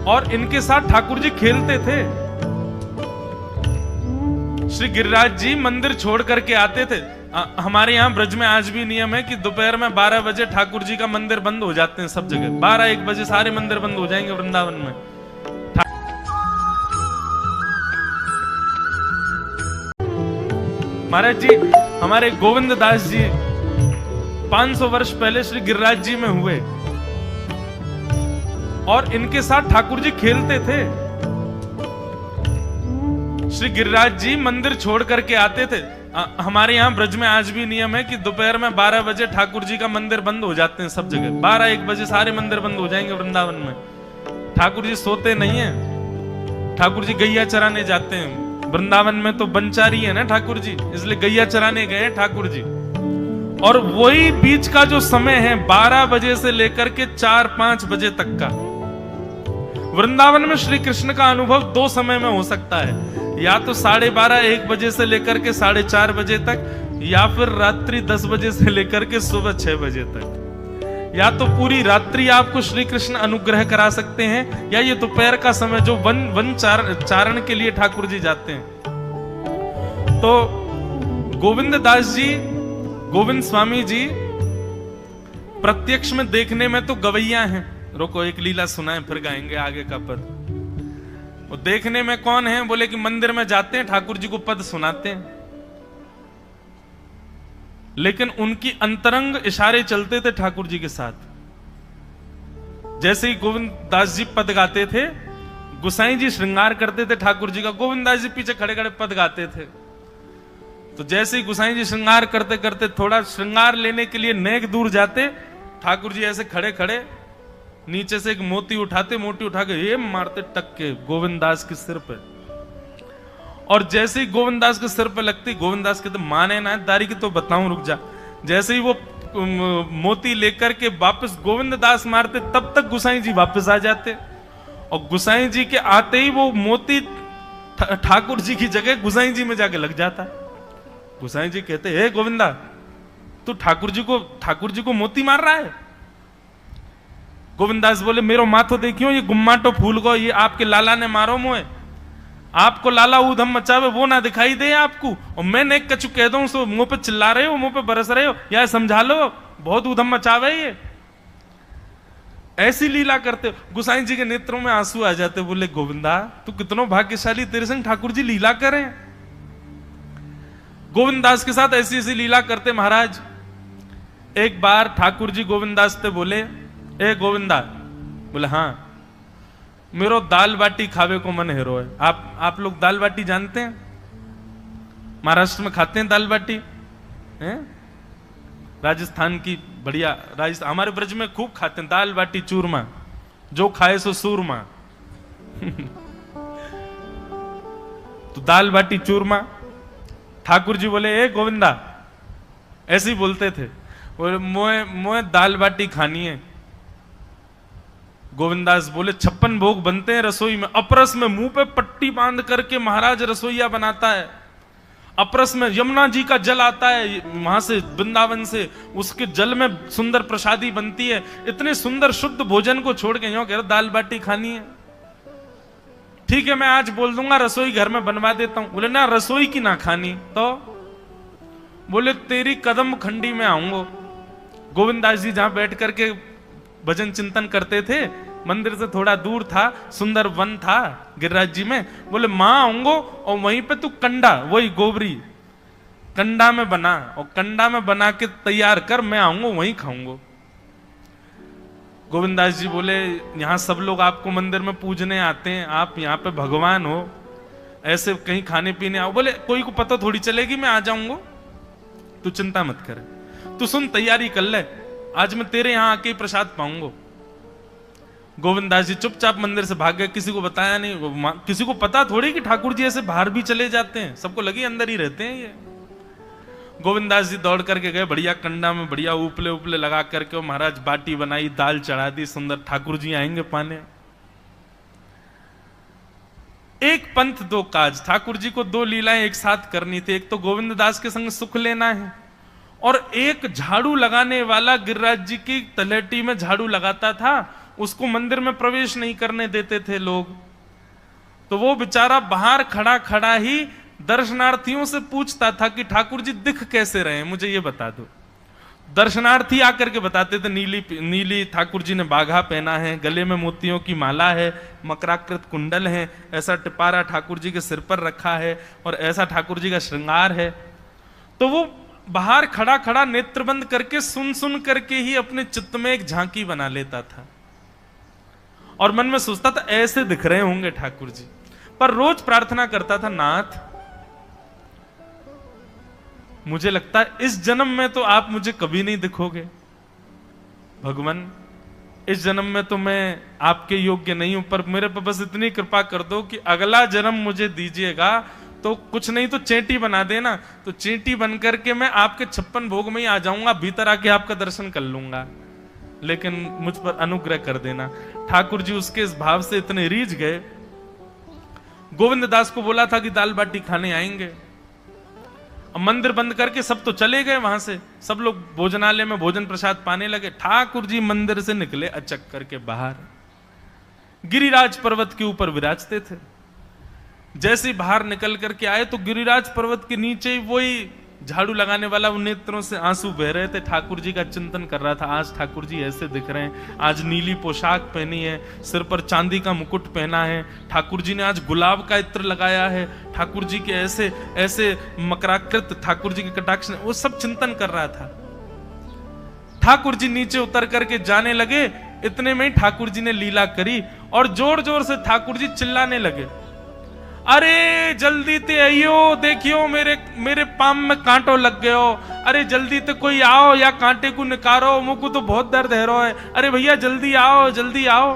और इनके साथ ठाकुर जी खेलते थे। श्री गिरिराज जी मंदिर छोड़ करके आते थे। हमारे यहाँ ब्रज में आज भी नियम है कि दोपहर में 12 बजे ठाकुर जी का मंदिर बंद हो जाते हैं सब जगह। 12-1 बजे सारे मंदिर बंद हो जाएंगे वृंदावन में। महाराज जी, हमारे गोविंद दास जी 500 वर्ष पहले श्री गिरिराज जी में हुए और इनके साथ ठाकुर जी खेलते थे। श्री गिरिराज जी मंदिर छोड़ करके आते थे। हमारे यहाँ ब्रज में आज भी नियम है कि दोपहर में 12 बजे ठाकुर जी का मंदिर बंद हो जाते हैं सब जगह। 12-1 बजे सारे मंदिर बंद हो जाएंगे वृंदावन में। ठाकुर जी सोते नहीं है, ठाकुर जी गैया चराने जाते हैं। वृंदावन में तो बनचारी है ना ठाकुर जी, इसलिए गैया चराने गए ठाकुर जी। और वही बीच का जो समय है 12 बजे से लेकर के 4-5 बजे तक का, वृंदावन में श्री कृष्ण का अनुभव 2 समय में हो सकता है। या तो 12:30-1 बजे से लेकर के 4:30 बजे तक, या फिर रात्रि 10 बजे से लेकर के सुबह 6 बजे तक। या तो पूरी रात्रि आपको श्री कृष्ण अनुग्रह करा सकते हैं, या ये दोपहर का समय जो वन चारण के लिए ठाकुर जी जाते हैं। तो गोविंद दास जी, गोविंद स्वामी जी प्रत्यक्ष में देखने में तो गवैया हैं। रोको, एक लीला सुनाए फिर गाएंगे आगे का पद। वो देखने में कौन है? बोले कि मंदिर में जाते हैं ठाकुर जी को पद सुनाते हैं, लेकिन उनकी अंतरंग इशारे चलते थे ठाकुर जी के साथ। जैसे ही गोविंद दास जी पद गाते थे, गुसाई जी श्रृंगार करते थे ठाकुर जी का, गोविंद दास जी पीछे खड़े खड़े पद गाते थे। तो जैसे ही गुसाई जी श्रृंगार करते करते थोड़ा श्रृंगार लेने के लिए नेक दूर जाते, ठाकुर जी ऐसे खड़े खड़े नीचे से एक मोती उठाते, मोती उठा के ये मारते टक के गोविंद दास के सिर पे। और जैसे ही गोविंद दास के सिर पे लगती, गोविंद दास के तो माने ना दारी की तो बताऊं, रुक जा। जैसे ही वो मोती लेकर के वापस गोविंद दास मारते, तब तक गुसाई जी वापस आ जाते। और गुसाई जी के आते ही वो मोती ठाकुर जी की जगह गुसाई जी में जाके लग जाता। गुसाई जी कहते, हे गोविंदा, तू ठाकुर जी को मोती मार रहा है? गोविंदास बोले, मेरो माथो देखियो, ये गुम्माटो फूल को ये आपके लाला ने मारो मोए। आपको लाला ऊधम मचावे वो ना दिखाई दे आपको, और मैं नेक कछु कह दूं सो मुंह पे चिल्ला रहे हो, मुंह पे बरस रहे हो, या समझा लो बहुत ऊधम मचावे ये। ऐसी लीला करते। गुसाई जी के नेत्रों में आंसू आ जाते। बोले, गोविंदा तू कितनो भाग्यशाली, तेरे संग ठाकुर जी लीला करें। गोविंदास के साथ ऐसी ऐसी लीला करते महाराज। एक बार ठाकुर जी गोविंदास से बोले, ए गोविंदा, बोले हाँ, मेरो दाल बाटी खावे को मन हेरो है। आप लोग दाल बाटी जानते हैं? महाराष्ट्र में खाते हैं दाल बाटी हैं? राजस्थान की बढ़िया, राजस्थान हमारे ब्रज में खूब खाते हैं दाल बाटी चूरमा, जो खाए सो सूरमा। तो दाल बाटी चूरमा। ठाकुर जी बोले, ए गोविंदा, ऐसे ही बोलते थे, बोले मोए दाल बाटी खानी है। गोविंदास बोले, 56 भोग बनते हैं रसोई में। अपरस में मुंह पे पट्टी बांध करके महाराज रसोईया बनाता है। अपरस में यमुना जी का जल आता है वहां से, वृंदावन से, उसके जल में सुंदर प्रसादी बनती है। इतने सुंदर शुद्ध भोजन को छोड़ के यूं कह रहे दाल बाटी खानी है। ठीक है, मैं आज बोल दूंगा रसोई घर में बनवा देता हूं। बोले, ना रसोई की ना खानी तो? बोले, तेरी कदम खंडी में आऊंगा। गोविंदास जी जहां बैठ करके भजन चिंतन करते थे, मंदिर से थोड़ा दूर था, सुंदर वन था गिरिराज जी में। बोले, मां आऊंगो और वहीं पे तू कंडा, वही गोबरी कंडा में बना, और कंडा में बना के तैयार कर, मैं आऊंगा वहीं खाऊंगा। गोविंदास जी बोले, यहां सब लोग आपको मंदिर में पूजने आते हैं, आप यहाँ पे भगवान हो, ऐसे कहीं खाने पीने आओ। बोले, कोई को पता थोड़ी चलेगी, मैं आ जाऊंगा, तू चिंता मत कर, तू सुन तैयारी कर ले, आज मैं तेरे यहां आके प्रसाद पाऊंगा। गोविंदास जी चुपचाप मंदिर से भाग गए, किसी को बताया नहीं। किसी को पता थोड़ी कि ठाकुर जी ऐसे बाहर भी चले जाते हैं, सबको लगी अंदर ही रहते हैं ये। गोविंदास जी दौड़ करके गए, बढ़िया कंडा में बढ़िया उपले उपले लगा करके महाराज बाटी बनाई, दाल चढ़ा दी, सुंदर। ठाकुर जी आएंगे पाने। एक पंथ दो काज, ठाकुर जी को 2 लीलाएं एक साथ करनी थी। एक तो गोविंद दास के संग सुख लेना है, और एक झाड़ू लगाने वाला गिरिराज जी की तलहटी में झाड़ू लगाता था, उसको मंदिर में प्रवेश नहीं करने देते थे लोग। तो वो बेचारा बाहर खड़ा खड़ा ही दर्शनार्थियों से पूछता था कि ठाकुर जी दिख कैसे रहे हैं, मुझे ये बता दो। दर्शनार्थी आकर के बताते थे नीली ठाकुर जी ने बाघा पहना है, गले में मोतियों की माला है, मकराकृत कुंडल है, ऐसा टिपारा ठाकुर जी के सिर पर रखा है और ऐसा ठाकुर जी का श्रृंगार है। तो वो बाहर खड़ा खड़ा नेत्र बंद करके सुन सुन करके ही अपने चित्त में एक झांकी बना लेता था और मन में सोचता था ऐसे दिख रहे होंगे ठाकुर जी। पर रोज प्रार्थना करता था, नाथ मुझे लगता है इस जन्म में तो आप मुझे कभी नहीं दिखोगे, भगवान इस जन्म में तो मैं आपके योग्य नहीं हूं, पर मेरे पर बस इतनी कृपा कर दो कि अगला जन्म मुझे दीजिएगा तो कुछ नहीं तो चेंटी बना देना, तो चेंटी बन करके मैं आपके 56 भोग में ही आ जाऊंगा, भीतर आके आपका दर्शन कर लूंगा, लेकिन मुझ पर अनुग्रह कर देना। ठाकुर जी उसके इस भाव से इतने रीझ गए। गोविंद दास को बोला था कि दाल बाटी खाने आएंगे, अब मंदिर बंद करके सब तो चले गए वहां से, सब लोग भोजनालय में भोजन प्रसाद पाने लगे। ठाकुर जी मंदिर से निकले अचक करके बाहर, गिरिराज पर्वत के ऊपर विराजते थे। जैसे ही बाहर निकल करके आए तो गिरिराज पर्वत के नीचे ही वही झाड़ू लगाने वाला उन नेत्रों से आंसू बह रहे थे। ठाकुर जी का चिंतन कर रहा था, आज ठाकुर जी ऐसे दिख रहे हैं, आज नीली पोशाक पहनी है, सिर पर चांदी का मुकुट पहना है, ठाकुर जी ने आज गुलाब का इत्र लगाया है, ठाकुर जी के ऐसे ऐसे मकराकृत ठाकुर जी के कटाक्ष, वो सब चिंतन कर रहा था। ठाकुर जी नीचे उतर करके जाने लगे, इतने में ही ठाकुर जी ने लीला करी और जोर जोर से ठाकुर जी चिल्लाने लगे, अरे जल्दी ते आइयो, देखियो मेरे पाम में कांटो लग गयो, अरे जल्दी ते कोई आओ या कांटे को निकारो, मुझको तो बहुत दर्द है रो है, अरे भैया जल्दी आओ जल्दी आओ।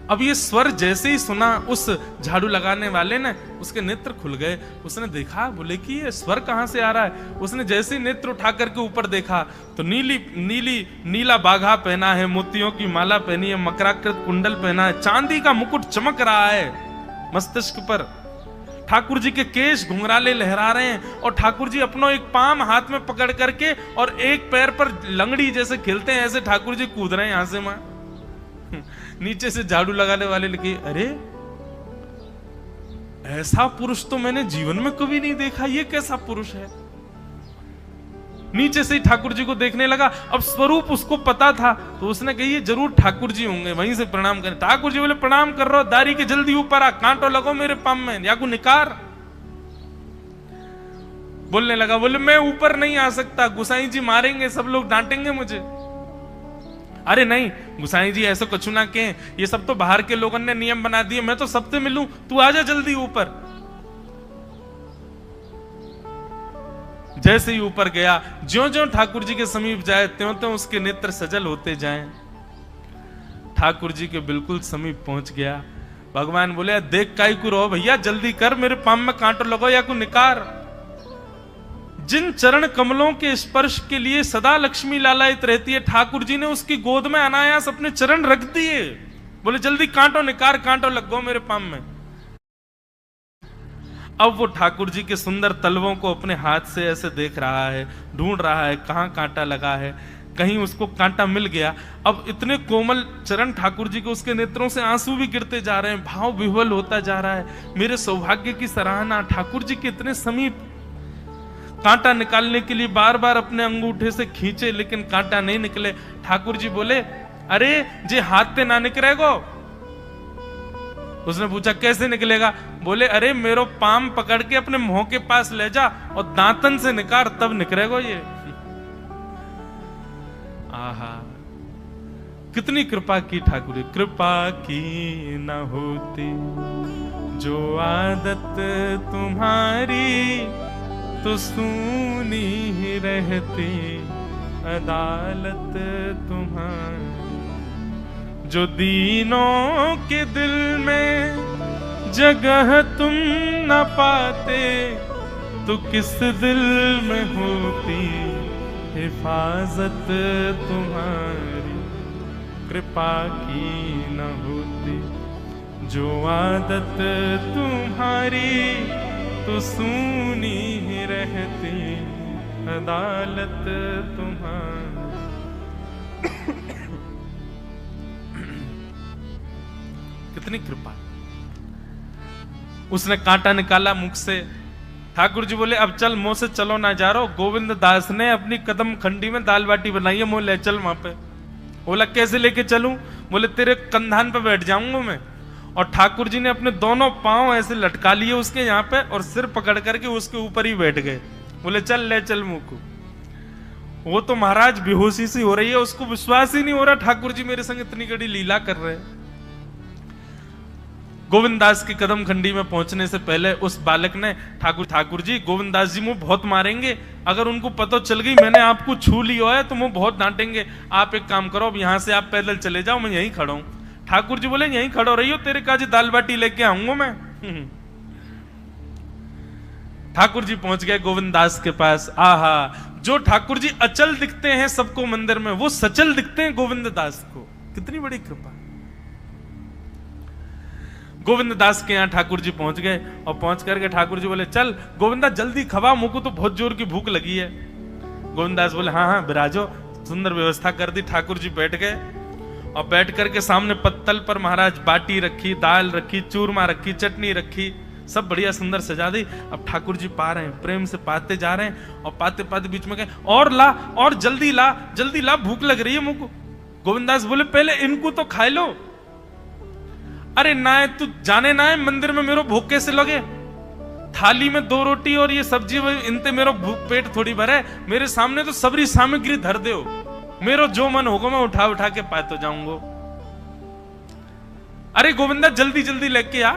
अब ये स्वर जैसे ही सुना उस झाड़ू लगाने वाले ने, उसके नेत्र खुल गए। उसने देखा, बोले कि ये स्वर कहां से आ रहा है। उसने जैसे ही नेत्र उठा करके ऊपर देखा तो नीला बाघा पहना है, मोतियों की माला पहनी है, मकराकृत कुंडल पहना है, चांदी का मुकुट चमक रहा है मस्तिष्क पर, ठाकुर जी के केश घुंघराले लहरा रहे हैं और ठाकुर जी अपना एक पाम हाथ में पकड़ करके और एक पैर पर लंगड़ी जैसे खेलते हैं ऐसे ठाकुर जी कूद रहे हैं यहां से वहां। नीचे से झाड़ू लगाने वाले लिखे, अरे ऐसा पुरुष तो मैंने जीवन में कभी नहीं देखा, ये कैसा पुरुष है। नीचे से ही ठाकुर जी को देखने लगा। अब स्वरूप उसको पता था तो उसने कही ये जरूर ठाकुर जी होंगे, वहीं से प्रणाम करें। ठाकुर जी बोले प्रणाम कर रहा हूं, दारी के जल्दी ऊपर आ, कांटो लगो मेरे पाम में या को निकार। बोलने लगा, बोले मैं ऊपर नहीं आ सकता, गुसाई जी मारेंगे, सब लोग डांटेंगे मुझे। अरे नहीं गुसाई जी ऐसा कुछ ना कहें, ये सब तो बाहर के लोगों ने नियम बना दिए, मैं तो सबसे मिलूं, तू आजा जल्दी ऊपर। जैसे ही ऊपर गया, ज्यों-ज्यों ठाकुर जी के समीप जाए त्यों-त्यों उसके नेत्र सजल होते जाएं। ठाकुर जी के बिल्कुल समीप पहुंच गया। भगवान बोले, देख काई को रो भैया, जल्दी कर, मेरे पाम में कांटो लगो या को निकार। जिन चरण कमलों के स्पर्श के लिए सदा लक्ष्मी लालायित रहती है, ठाकुर जी ने उसकी गोद में अनायास अपने चरण रख दिए। बोले जल्दी कांटो निकार, कांटो लग गो मेरे पाम में। अब वो ठाकुर जी के सुंदर तलवों को अपने हाथ से ऐसे देख रहा है, ढूंढ रहा है कहां कांटा लगा है, कहीं उसको कांटा मिल गया। अब इतने कोमल चरण ठाकुर जी के, उसके नेत्रों से आंसू भी गिरते जा रहे हैं, भाव विह्वल होता जा रहा है। मेरे सौभाग्य की सराहना, ठाकुर जी के इतने समीप। कांटा निकालने के लिए बार बार अपने अंगूठे से खींचे लेकिन कांटा नहीं निकले। ठाकुर जी बोले, अरे जे हाथ से ना निकलेगो। उसने पूछा कैसे निकलेगा। बोले अरे मेरो पाम पकड़ के अपने मुंह के पास ले जा और दांतन से निकाल, तब निकलेगा ये। आहा कितनी कृपा की ठाकुर। कृपा की न होती जो आदत तुम्हारी, तो सूनी ही रहती अदालत तुम्हारी। जो दीनों के दिल में जगह तुम न पाते, तो किस दिल में होती हिफाजत तुम्हारी। कृपा की न होती जो आदत तुम्हारी, तो सूनी ही रहती अदालत तुम्हारी। कितनी कृपा। उसने कांटा निकाला मुख से। ठाकुर जी बोले अब चल, मुंह से चलो ना जा रहा। गोविंद दास ने अपनी कदम खंडी में दाल बाटी बनाई है, मुंह ले चल वहां पे। बोला कैसे लेके चलूं? बोले तेरे कंधान पे बैठ जाऊंगा मैं। और ठाकुर जी ने अपने दोनों पांव ऐसे लटका लिए उसके यहाँ पे और सिर पकड़ करके उसके ऊपर ही बैठ गए। बोले चल ले चल मुंह को। वो तो महाराज बेहोशी सी हो रही है, उसको विश्वास ही नहीं हो रहा ठाकुर जी मेरे संग इतनी बड़ी लीला कर रहे हैं। गोविंद दास की कदम खंडी में पहुंचने से पहले उस बालक ने ठाकुर जी गोविंद दास जी मुंह बहुत मारेंगे, अगर उनको पता चल गई मैंने आपको छू लिया है तो मुंह बहुत डांटेंगे। आप एक काम करो, अब यहां से आप पैदल चले जाओ, मैं यहीं खड़ा हूं। ठाकुर जी बोले यहीं खड़ो रही हो, तेरे काजी दाल बाटी लेके आऊंगा मैं। ठाकुर जी पहुंच गए गोविंद दास के पास। आहा, जो ठाकुर जी अचल दिखते हैं सबको मंदिर में, वो सचल दिखते हैं गोविंद दास को। कितनी बड़ी कृपा। गोविंद दास के यहाँ ठाकुर जी पहुंच गए और पहुंच करके ठाकुर जी बोले चल गोविंदा जल्दी खवा, मुझको तो बहुत जोर की भूख लगी है। गोविंद दास बोले हाँ हाँ बिराजो। सुंदर व्यवस्था कर दी। ठाकुर जी बैठ गए और बैठ करके सामने पत्तल पर महाराज बाटी रखी, दाल रखी, चूरमा रखी, चटनी रखी, सब बढ़िया सुंदर सजा दी। अब ठाकुर जी पा रहे हैं, प्रेम से पाते जा रहे हैं और पाते पाते बीच में गए और ला और जल्दी ला, भूख लग रही है मुझको। गोविंद दास बोले पहले इनको तो खाए लो। अरे ना तू जाने ना है मंदिर में मेरो भूख कैसे लगे? थाली में 2 रोटी और ये सब्जी, इनते मेरो भूख पेट थोड़ी भरे। मेरे सामने तो सबरी सामग्री धर दो, मेरो जो मन होगा मैं उठा उठा के पाते जाऊंगा। अरे गोविंदा जल्दी जल्दी लेके आ।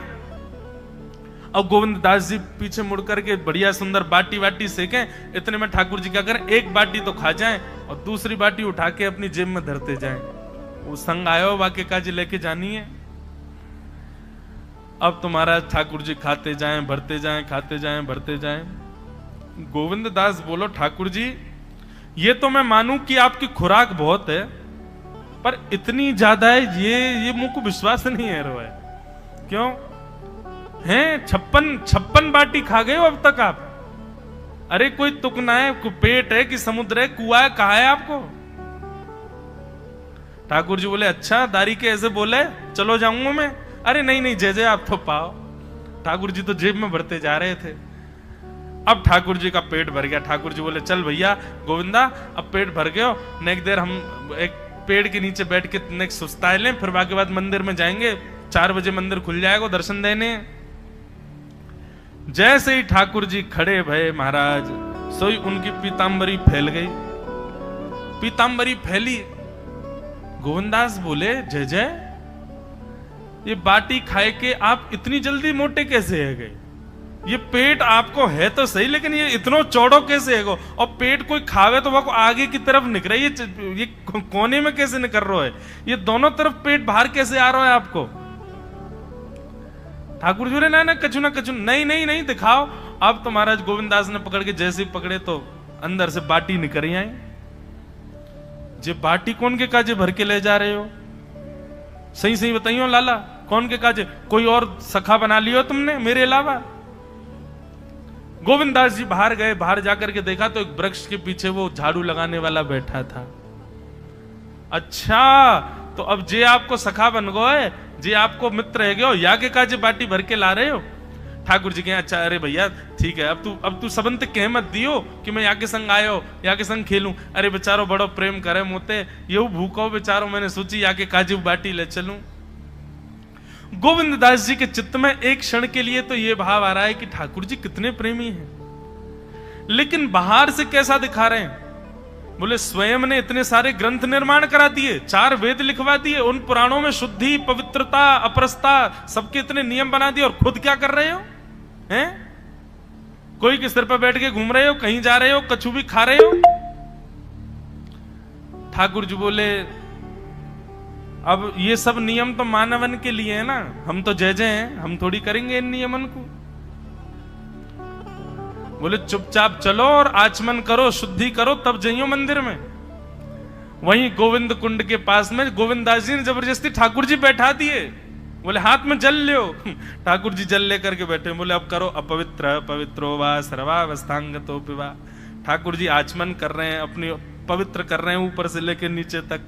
अब गोविंद दास जी पीछे मुड़ करके बढ़िया सुंदर बाटी वाटी सेकें। इतने में ठाकुर जी क्या करें, एक बाटी तो खा जाएं और दूसरी बाटी उठा के अपनी जेब में धरते जाएं। वो संग आयो वाक्य काजी लेके जानी है। अब तो महाराज ठाकुर जी खाते जाएं भरते जाएं, खाते जाएं भरते जाएं। गोविंद दास बोलो ठाकुर जी ये तो मैं मानूं कि आपकी खुराक बहुत है, पर इतनी ज्यादा है ये मुझको विश्वास नहीं है रो है। क्यों हैं 56 बाटी खा गए हो अब तक आप? अरे कोई तुकना है, कोई पेट है कि समुद्र है, कुआ है, कहा है आपको? ठाकुर जी बोले अच्छा दारी के ऐसे बोले, चलो जाऊंगा मैं। अरे नहीं जय जय आप तो पाओ। ठाकुर जी तो जेब में भरते जा रहे थे। अब ठाकुर जी का पेट भर गया। ठाकुर जी बोले चल भैया गोविंदा अब पेट भर गयो, नेक देर हम एक पेड़ के नीचे बैठ के नेक सुस्ताए लें, फिर बाकी बाद मंदिर में जाएंगे। 4 बजे मंदिर खुल जाएगा दर्शन देने। जैसे ही ठाकुर जी खड़े भये महाराज, सोई उनकी पीतांबरी फैल गई। पीतांबरी फैली। गोविंदास बोले जय जय ये बाटी खाए के आप इतनी जल्दी मोटे कैसे है गए? ये पेट आपको है तो सही, लेकिन ये इतना चौड़ो कैसे है गो? और पेट कोई खावे तो वो आगे की तरफ निकल रही है, ये कोने में कैसे निकल रहा है? ये दोनों तरफ पेट बाहर कैसे आ रहा है आपको? ठाकुर जी ने ना कछु ना कछु नहीं दिखाओ। अब तो महाराज गोविंद दास ने पकड़ के जैसे ही पकड़े तो अंदर से बाटी निकल आई। जे बाटी कौन के काजे भर के ले जा रहे हो? सही बताइयो लाला, कौन के काजे? कोई और सखा बना लियो तुमने मेरे अलावा? गोविंद दास जी बाहर गए। बाहर जाकर के देखा तो एक वृक्ष के पीछे वो झाड़ू लगाने वाला बैठा था। अच्छा तो अब जे आपको सखा बन गए, जे आपको मित्र है गयो, या के काजे बाटी भर के ला रहे हो? ठाकुर जी कहे अच्छा अरे भैया ठीक है, अब तू सबंत कह मत दियो कि मैं या के संग आयो, या के संग खेलूं। अरे बेचारो बड़ो प्रेम करे मोते, ये भूखो बेचारो, मैंने सोची या के काजू बाटी ले चलूं। गोविंद दास जी के चित्त में एक क्षण के लिए तो ये भाव आ रहा है कि ठाकुर जी कितने प्रेमी हैं, लेकिन बाहर से कैसा दिखा रहे हैं? बोले स्वयं ने इतने सारे ग्रंथ निर्माण करा दिए, 4 वेद लिखवा दिए, उन पुराणों में शुद्धि, पवित्रता, अपरसता सबके इतने नियम बना दिए, और खुद क्या कर रहे हो? हैं? कोई के सिर पर बैठ के घूम रहे हो, कहीं जा रहे हो, कछु भी खा रहे हो? ठाकुर जी बोले अब ये सब नियम तो मानवन के लिए है ना, हम तो जय जय हैं, हम थोड़ी करेंगे इन नियमन को। बोले चुपचाप चलो और आचमन करो, शुद्धि करो, तब जाइयो मंदिर में। वहीं गोविंद कुंड के पास में गोविंद दास जी ने जबरदस्ती ठाकुर जी बैठा दिए। बोले हाथ में जल लो। ठाकुर जी जल लेकर के बैठे। बोले अब करो अपवित्र पवित्रो वा सर्वावस्थांगतो पिवा। ठाकुर जी आचमन कर रहे हैं, अपनी पवित्र कर रहे हैं ऊपर से लेकर नीचे तक।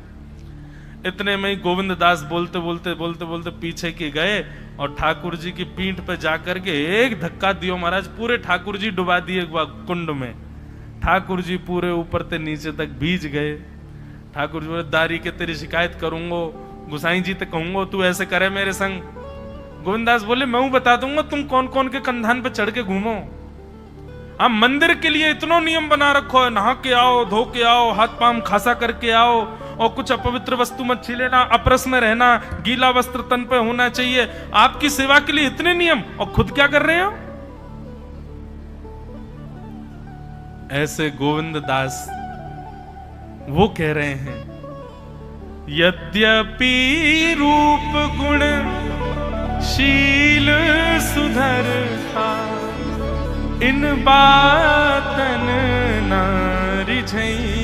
इतने में ही गोविंद दास बोलते बोलते बोलते बोलते पीछे की गए और ठाकुर जी की पीठ पे जाकर के एक धक्का दियो महाराज, पूरे ठाकुर जी डुबा दिए कुंड में। ठाकुर जी पूरे ऊपर से नीचे तक भीज गए। ठाकुर जी बोले, दारी के तेरी शिकायत करूंगा, गुसाई जी ते कहूंगा तू ऐसे करे मेरे संग। गोविंदास बोले, मैं बता दूंगा तुम कौन कौन के कंधान पे चढ़ के घूमो। आप मंदिर के लिए इतना नियम बना रखो है, नहा के आओ, धो के आओ, हाथ पांव खासा करके आओ, और कुछ अपवित्र वस्तु मत छीलेना, अपरस में रहना, गीला वस्त्र तन पे होना चाहिए। आपकी सेवा के लिए इतने नियम, और खुद क्या कर रहे हो? ऐसे गोविंद दास वो कह रहे हैं, यद्यपि रूप गुण शील सुधरता, इन बातन नारी झई